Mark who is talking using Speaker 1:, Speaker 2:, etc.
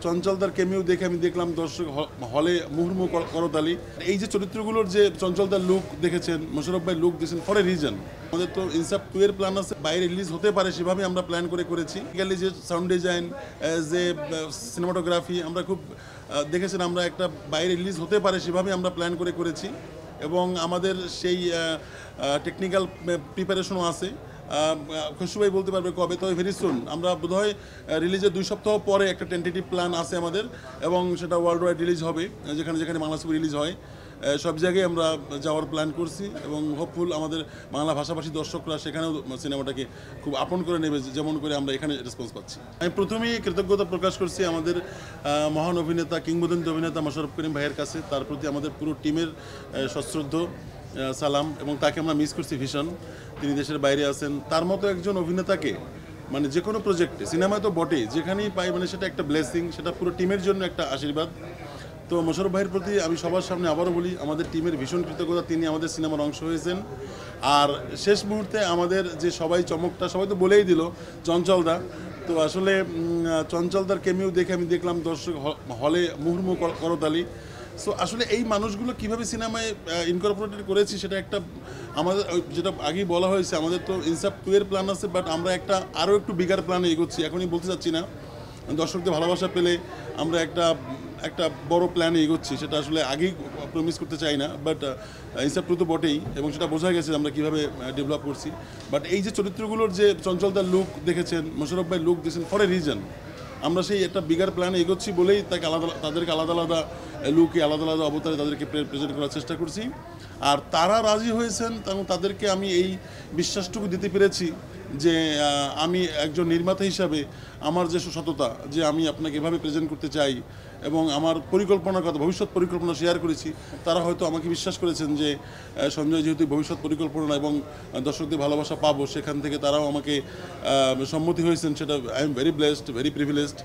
Speaker 1: চঞ্চলদার কেমিও দেখে আমি দেখলাম দর্শক হলে মুহুর্মুহু করতালি। এই যে চরিত্রগুলোর যে চঞ্চলদার লুক দেখেছেন, মোশাররফ ভাই লুক দিয়েছেন ফর এ রিজন। আমাদের তো ইনসাফ 2 এর প্ল্যান আছে, বাইরে রিলিজ হতে পারে সেভাবে আমরা প্ল্যান করেছি। যে সাউন্ড ডিজাইন, যে সিনেমাটোগ্রাফি আমরা খুব দেখেছেন, আমরা একটা বাইরে রিলিজ হতে পারে সেভাবে আমরা প্ল্যান করেছি এবং আমাদের সেই টেকনিক্যাল প্রিপারেশনও আছে। খুশু ভাই বলতে পারবে কবে, তবে ভেরি সুন। আমরা বোধহয় রিলিজের 2 সপ্তাহ পরে একটা টেন্টেটিভ প্ল্যান আছে আমাদের এবং সেটা ওয়ার্ল্ড ওয়াইড রিলিজ হবে, যেখানে যেখানে বাংলা ছবি রিলিজ হয় সব জায়গায় আমরা যাওয়ার প্ল্যান করছি এবং হোপফুল আমাদের বাংলা ভাষাভাষী দর্শকরা সেখানেও সিনেমাটাকে খুব আপন করে নেবে, যেমন করে আমরা এখানে রেসপন্স পাচ্ছি। আমি প্রথমেই কৃতজ্ঞতা প্রকাশ করছি আমাদের মহান অভিনেতা, কিংবদন্তি অভিনেতা মোশাররফ করিম ভাইয়ের কাছে। তার প্রতি আমাদের পুরো টিমের সশ্রদ্ধ সালাম এবং তাকে আমরা মিস করছি ভীষণ। তিনি দেশের বাইরে আছেন। তার মতো একজন অভিনেতাকে মানে যে কোনো প্রজেক্টে, সিনেমায় তো বটেই, যেখানেই পাই মানে সেটা একটা ব্লেসিং, সেটা পুরো টিমের জন্য একটা আশীর্বাদ। তো মোশাররফ ভাইয়ের প্রতি আমি সবার সামনে আবারও বলি, আমাদের টিমের ভীষণ কৃতজ্ঞতা। তিনি আমাদের সিনেমার অংশ হয়েছেন। আর শেষ মুহূর্তে আমাদের যে সবাই চমকটা, সবাই তো বলেই দিল চঞ্চলদা। তো আসলে চঞ্চলদার কেমিও দেখে আমি দেখলাম দর্শক হলে মুহুর্মুহু করতালি। সো আসলে এই মানুষগুলো কীভাবে সিনেমায় ইনকর্পোরেটেড করেছি সেটা একটা আমাদের, যেটা আগেই বলা হয়েছে, আমাদের তো ইনসাফ 2 এর প্ল্যান আছে, বাট আমরা একটা আরও একটু বিগার প্ল্যানে এগোচ্ছি। এখনই বলতে চাচ্ছি না, দর্শকদের ভালোবাসা পেলে আমরা একটা বড় প্ল্যানে এগোচ্ছি, সেটা আসলে আগেই প্রমিস করতে চাই না, বাট ইনসাফ 2 তো বটেই এবং সেটা বোঝা গেছে আমরা কীভাবে ডেভেলপ করছি। বাট এই যে চরিত্রগুলোর যে চঞ্চলদার লুক দেখেছেন, মোশাররফ ভাই লুক দিয়েছেন ফর এ রিজন। আমরা সেই একটা বিগার প্ল্যানে এগোচ্ছি বলেই তাদেরকে আলাদা আলাদা লুকে, আলাদা আলাদা অবতারে তাদেরকে প্রেজেন্ট করার চেষ্টা করছি। আর তারা রাজি হয়েছেন এবং তাদেরকে আমি এই বিশ্বাসটুকু দিতে পেরেছি যে আমি একজন নির্মাতা হিসাবে আমার যে সততা, যে আমি আপনাকে এভাবে প্রেজেন্ট করতে চাই এবং আমার পরিকল্পনার কথা, ভবিষ্যৎ পরিকল্পনা শেয়ার করেছি। তারা হয়তো আমাকে বিশ্বাস করেছেন যে সঞ্জয় যেহেতু ভবিষ্যৎ পরিকল্পনা এবং দর্শকদের ভালোবাসা পাবো, সেখান থেকে তারাও আমাকে সম্মতি হয়েছেন। সেটা I am very blessed, very privileged.